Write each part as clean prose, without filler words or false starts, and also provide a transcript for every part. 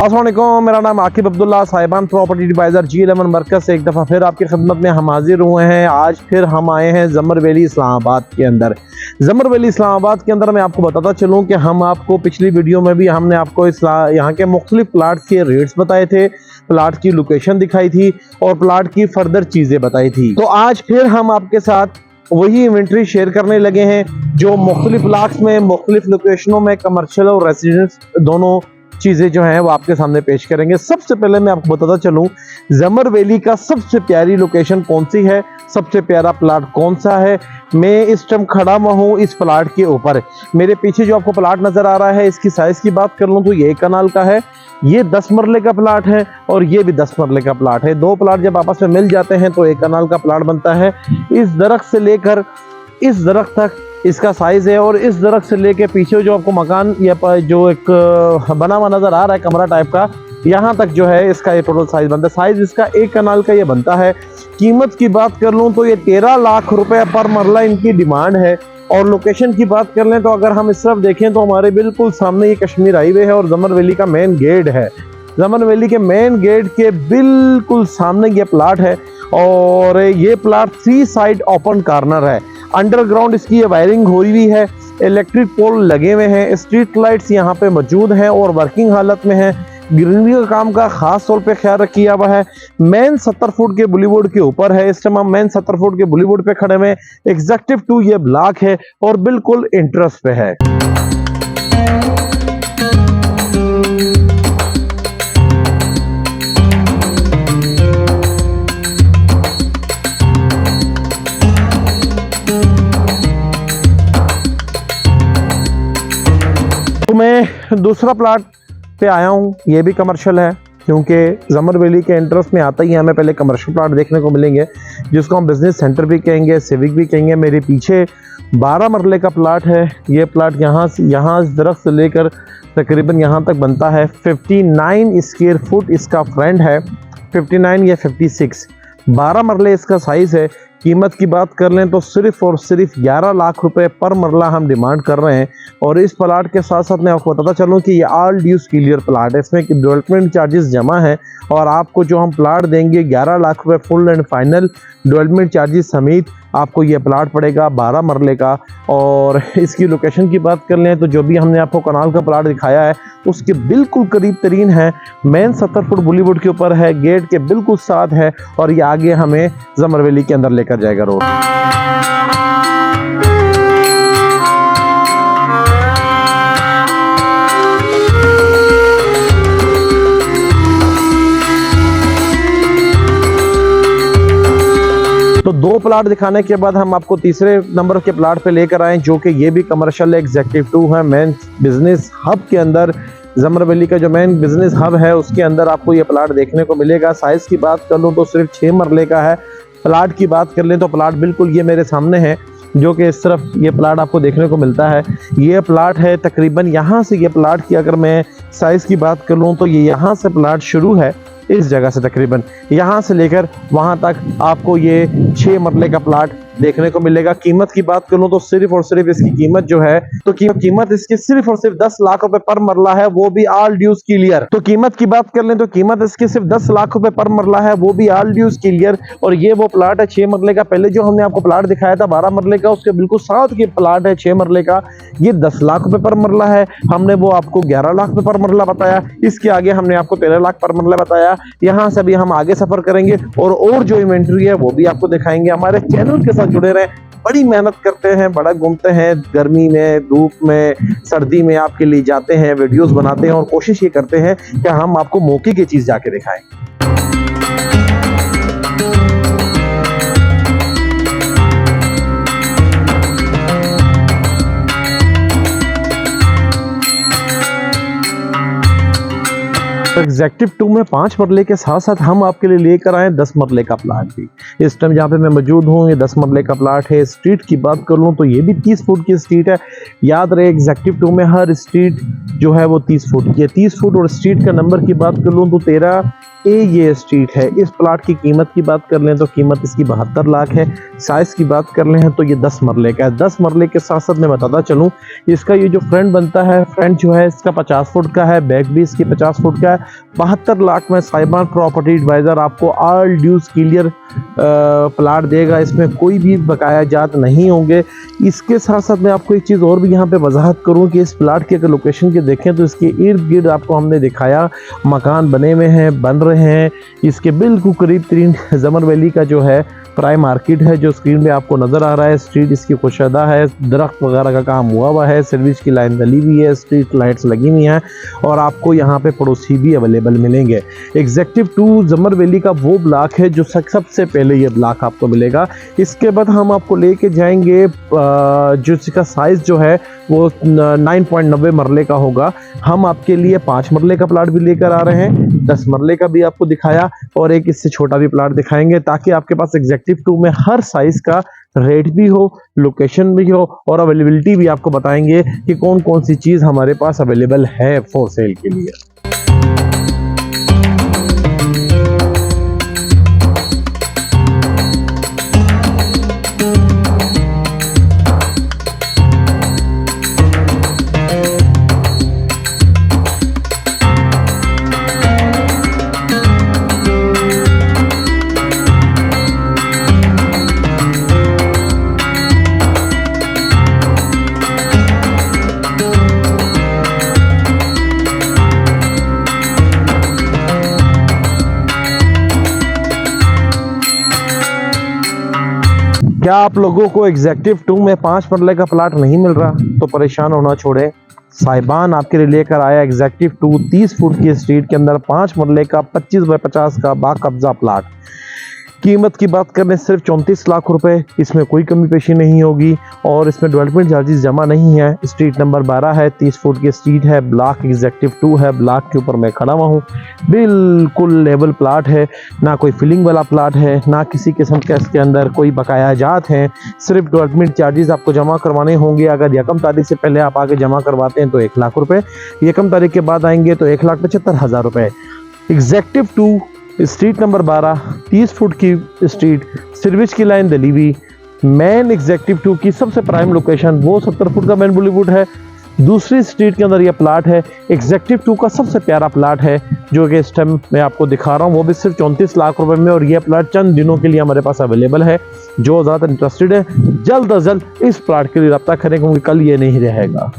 अस्सलाम वालेकुम, मेरा नाम आकिब अब्दुल्ला, साहिबान प्रॉपर्टी एडवाइज़र G11 मरकज़ से एक दफ़ा फिर आपकी खिदमत में हम हाजिर हुए हैं। आज फिर हम आए हैं ज़मर वैली इस्लामाबाद के अंदर। ज़मर वैली इस्लामाबाद के अंदर मैं आपको बताता चलूँ कि हम आपको पिछली वीडियो में भी हमने आपको यहाँ के मुख्तलिफ प्लाट के रेट्स बताए थे, प्लाट की लोकेशन दिखाई थी और प्लाट की फर्दर चीज़ें बताई थी। तो आज फिर हम आपके साथ वही इन्वेंट्री शेयर करने लगे हैं जो मुख्तलिफ प्लाट्स में, मुख्तलिफ लोकेशनों में, कमर्शियल और रेजिडेंस दोनों चीज़ें जो हैं वो आपके सामने पेश करेंगे। सबसे पहले मैं आपको बताता चलूं ज़मर वैली का सबसे प्यारी लोकेशन कौन सी है, सबसे प्यारा प्लाट कौन सा है। मैं इस टाइम खड़ा हुआ हूँ इस प्लाट के ऊपर। मेरे पीछे जो आपको प्लाट नज़र आ रहा है, इसकी साइज़ की बात कर लूँ तो ये 1 कनाल का है, ये 10 मरले का प्लाट है और ये भी 10 मरले का प्लाट है। दो प्लाट जब आपस में मिल जाते हैं तो 1 कनाल का प्लाट बनता है। इस दरख्त से लेकर इस दरख्त तक इसका साइज़ है और इस दरख्त से लेके पीछे जो आपको मकान या जो एक बना हुआ नज़र आ रहा है कमरा टाइप का, यहाँ तक जो है इसका ये टोटल साइज़ बनता है। साइज़ इसका 1 कनाल का ये बनता है। कीमत की बात कर लूँ तो ये 13 लाख रुपए पर मरला इनकी डिमांड है। और लोकेशन की बात कर लें तो अगर हम इस तरफ देखें तो हमारे बिल्कुल सामने ये कश्मीर हाईवे है और ज़मर वैली का मेन गेट है। ज़मर वैली के मेन गेट के बिल्कुल सामने ये प्लाट है और ये प्लाट 3 साइड ओपन कॉर्नर है। अंडरग्राउंड इसकी ये वायरिंग हुई हुई है, इलेक्ट्रिक पोल लगे हुए हैं, स्ट्रीट लाइट्स यहाँ पे मौजूद हैं और वर्किंग हालत में है। ग्रीनरी का काम का खास तौर पे ख्याल किया हुआ है। मेन 70 फुट के बुलीवुड के ऊपर है। इस टाइम हम मेन 70 फुट के बुलीवुड पे खड़े हुए। एग्जेक्टिव 2 ये ब्लॉक है और बिल्कुल इंटरेस्ट पे है। तो मैं दूसरा प्लाट पे आया हूँ, ये भी कमर्शियल है क्योंकि ज़मर वैली के इंटरेस्ट में आता ही हमें पहले कमर्शियल प्लाट देखने को मिलेंगे जिसको हम बिजनेस सेंटर भी कहेंगे, सिविक भी कहेंगे। मेरे पीछे 12 मरले का प्लाट है। ये प्लाट यहाँ इस दरख्त से लेकर तकरीबन यहाँ तक बनता है। 59 स्क्वायर फुट इसका फ्रंट है, 59 या 56, 12 मरले इसका साइज़ है। कीमत की बात कर लें तो सिर्फ और सिर्फ 11 लाख रुपए पर मरला हम डिमांड कर रहे हैं। और इस प्लाट के साथ साथ मैं आपको बताता चलूँ कि ये ऑल ड्यूज क्लियर प्लाट है। इसमें डेवलपमेंट चार्जेस जमा है और आपको जो हम प्लाट देंगे 11 लाख रुपए full and final development charges समेत आपको ये प्लाट पड़ेगा 12 मरले का। और इसकी लोकेशन की बात कर लें तो जो भी हमने आपको कनाल का प्लाट दिखाया है उसके बिल्कुल करीब तरीन है। मेन 70 फुट बॉलीवुड के ऊपर है, गेट के बिल्कुल साथ है और ये आगे हमें ज़मर वैली के अंदर लेकर जाएगा रोड। तो 2 प्लाट दिखाने के बाद हम आपको तीसरे नंबर के प्लाट पे लेकर आए जो कि ये भी कमर्शियल एग्जेक्टिव 2 है। मेन बिजनेस हब के अंदर ज़मर वैली का जो मेन बिजनेस हब है उसके अंदर आपको ये प्लाट देखने को मिलेगा। साइज़ की बात कर लूँ तो सिर्फ 6 मरले का है। प्लाट की बात कर लें तो प्लाट बिल्कुल ये मेरे सामने है जो कि इस तरफ ये प्लाट आपको देखने को मिलता है। ये प्लाट है तकरीबन यहाँ से, ये प्लाट की अगर मैं साइज़ की बात कर लूँ तो ये यहाँ से प्लाट शुरू है, इस जगह से तकरीबन यहाँ से लेकर वहाँ तक आपको ये 6 मरले का प्लाट देखने को मिलेगा। कीमत की बात करूं तो सिर्फ और सिर्फ इसकी कीमत जो है तो कीमत इसकी सिर्फ और सिर्फ 10 लाख रुपए पर मरला है, वो भी ऑल ड्यूज क्लियर। तो कीमत की बात कर लें तो कीमत इसकी सिर्फ 10 लाख रुपए पर मरला है, वो भी ऑल ड्यूज क्लियर। और ये वो प्लाट है 6 मरले का। पहले जो हमने आपको प्लाट दिखाया था 12 मरले का, उसके बिल्कुल साथ के प्लाट है 6 मरले का, ये 10 लाख रुपए पर मरला है। हमने वो आपको 11 लाख रुपए पर मरला बताया। इसके आगे हमने आपको 13 लाख पर मरला बताया। यहाँ से भी हम आगे सफर करेंगे और जो इन्वेंट्री है वो भी आपको दिखाएंगे। हमारे चैनल के साथ जुड़े रहें। बड़ी मेहनत करते हैं, बड़ा घूमते हैं, गर्मी में, धूप में, सर्दी में आपके लिए जाते हैं, वीडियोस बनाते हैं और कोशिश ये करते हैं कि हम आपको मौके की चीज जाके दिखाएं। एग्जेक्टिव 2 में 5 मरले के साथ साथ हम आपके लिए लेकर आए 10 मरले का प्लाट भी। इस टाइम जहाँ पे मैं मौजूद हूँ ये 10 मरले का प्लाट है। स्ट्रीट की बात कर लूँ तो ये भी 30 फुट की स्ट्रीट है। याद रहे एग्जेक्टिव 2 में हर स्ट्रीट जो है वो 30 फुट की है। 30 फुट और स्ट्रीट का नंबर की बात कर लूँ तो 13 ए ये स्ट्रीट है। इस प्लाट की कीमत की बात कर लें तो कीमत इसकी 72 लाख है। साइज की बात कर लें तो ये 10 मरले का है। 10 मरले के साथ साथ मैं बताता चलूँ इसका ये जो फ्रंट बनता है, फ्रंट जो है इसका 50 फुट का है, बैक भी इसकी 50 फुट का है 72 लाख में साहिबान प्रॉपर्टी एडवाइज़र आपको ऑल ड्यूज क्लियर प्लाट देगा। इसमें कोई भी बकाया जात नहीं होंगे। इसके साथ साथ मैं आपको एक चीज़ और भी यहाँ पे वजाहत करूँ कि इस प्लाट के अगर लोकेशन के देखें तो इसके इर्द गिर्द आपको हमने दिखाया मकान बने हुए हैं, बन रहे हैं। इसके बिल्कुल करीब तरीन जमर वैली का जो है प्राइम मार्केट है जो स्क्रीन में आपको नज़र आ रहा है। स्ट्रीट इसकी खुशदा है, दरख्त वगैरह का काम हुआ है, सर्विस की लाइन डली हुई है, स्ट्रीट लाइट्स लगी हुई हैं और आपको यहाँ पे पड़ोसी भी अवेलेबल मिलेंगे। एग्जेक्टिव 2 जमर वैली का वो ब्लॉक है जो सबसे पहले ये ब्लॉक आपको मिलेगा। इसके बाद हम आपको लेके जाएंगे जो इसका साइज़ जो है वो 9.90 मरले का होगा। हम आपके लिए 5 मरले का प्लाट भी लेकर आ रहे हैं, 10 मरले का भी आपको दिखाया और एक इससे छोटा भी प्लाट दिखाएंगे ताकि आपके पास एग्जेक्टिव 2 में हर साइज का रेट भी हो, लोकेशन भी हो और अवेलेबिलिटी भी आपको बताएंगे कि कौन कौन सी चीज़ हमारे पास अवेलेबल है फॉर सेल के लिए। क्या आप लोगों को एग्जेक्टिव 2 में 5 मरले का प्लाट नहीं मिल रहा तो परेशान होना छोड़ें। साहिबान आपके लिए लेकर आया एग्जेक्टिव 2 30 फुट की स्ट्रीट के अंदर 5 मरले का 25 बाय 50 का बाकब्जा प्लाट। कीमत की बात करें सिर्फ 34 लाख रुपए। इसमें कोई कमी पेशी नहीं होगी और इसमें डेवलपमेंट चार्जेस जमा नहीं है। स्ट्रीट नंबर 12 है, 30 फुट की स्ट्रीट है, ब्लॉक एग्जेक्टिव 2 है। ब्लॉक के ऊपर मैं खड़ा हुआ हूँ, बिल्कुल लेवल प्लाट है, ना कोई फिलिंग वाला प्लाट है, ना किसी किस्म का इसके अंदर कोई बकाया जात हैं। सिर्फ डेवलपमेंट चार्जेस आपको जमा करवाने होंगे। अगर यकम तारीख से पहले आप आगे जमा करवाते हैं तो 1 लाख रुपए, यकम तारीख के बाद आएंगे तो 1,75,000 रुपए। एग्जेक्टिव 2 स्ट्रीट नंबर 12 30 फुट की स्ट्रीट, सर्विस की लाइन दली हुई, मेन एग्जेक्टिव 2 की सबसे प्राइम लोकेशन वो 70 फुट का मेन बॉलीवुड है। दूसरी स्ट्रीट के अंदर ये प्लाट है। एग्जेक्टिव 2 का सबसे प्यारा प्लाट है जो कि इस टाइम मैं आपको दिखा रहा हूँ, वो भी सिर्फ 34 लाख रुपए में और यह प्लाट चंद दिनों के लिए हमारे पास अवेलेबल है। जो ज़्यादा इंटरेस्टेड है जल्द अज जल्द इस प्लाट के लिए रब्ता करें क्योंकि कल ये नहीं रहेगा।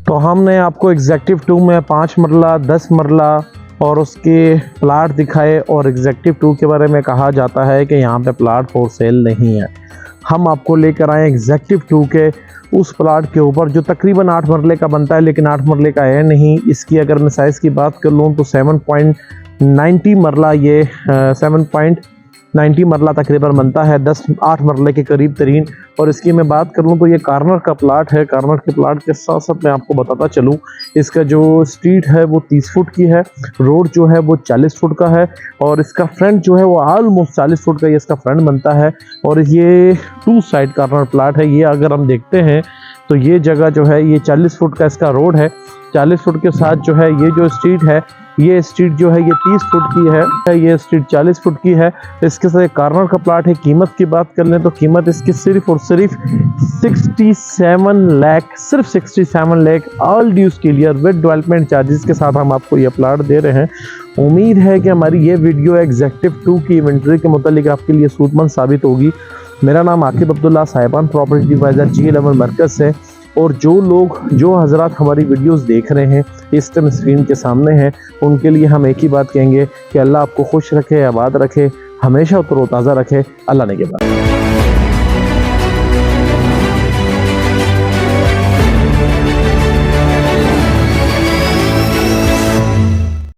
तो हमने आपको एग्जेक्टिव 2 में 5 मरला 10 मरला और उसके प्लाट दिखाए और एग्जेक्टिव 2 के बारे में कहा जाता है कि यहाँ पे प्लाट फॉर सेल नहीं है। हम आपको लेकर आए एग्जेक्टिव 2 के उस प्लाट के ऊपर जो तकरीबन 8 मरले का बनता है लेकिन 8 मरले का है नहीं। इसकी अगर मैं साइज़ की बात कर लूँ तो 7.90 मरला, ये 7.90 मरला तकरीबन बनता है, 8 मरले के करीब तरीन। और इसकी मैं बात कर लूँ तो ये कार्नर का प्लाट है। कार्नर के प्लाट के साथ साथ मैं आपको बताता चलूँ इसका जो स्ट्रीट है वो 30 फुट की है, रोड जो है वो 40 फुट का है और इसका फ्रंट जो है वो ऑलमोस्ट 40 फुट का ये इसका फ्रंट बनता है। और ये 2 साइड कार्नर प्लाट है। ये अगर हम देखते हैं तो ये जगह जो है ये 40 फुट का इसका रोड है, 40 फुट के साथ जो है ये जो स्ट्रीट है, ये स्ट्रीट जो है ये 30 फुट की है, ये स्ट्रीट 40 फुट की है। इसके साथ एक कार्नर का प्लाट है। कीमत की बात कर लें तो कीमत इसकी सिर्फ और सिर्फ 67 लाख, सिर्फ 67 lakh all dues clear with development charges के साथ हम आपको ये प्लाट दे रहे हैं। उम्मीद है कि हमारी ये वीडियो एग्जेक्टिव 2 की इन्वेंटरी के मुतालिक आपके लिए सूदमंद साबित होगी। मेरा नाम आकिब अब्दुल्ला, साहिबान प्रॉपर्टी एडवाइज़र G11 मरकज़ से। और जो हजरात हमारी वीडियोस देख रहे हैं इस टाइम स्क्रीन के सामने हैं, उनके लिए हम एक ही बात कहेंगे कि अल्लाह आपको खुश रखे, आबाद रखे, हमेशा तरोताज़ा रखे। अल्लाह ने के बाद।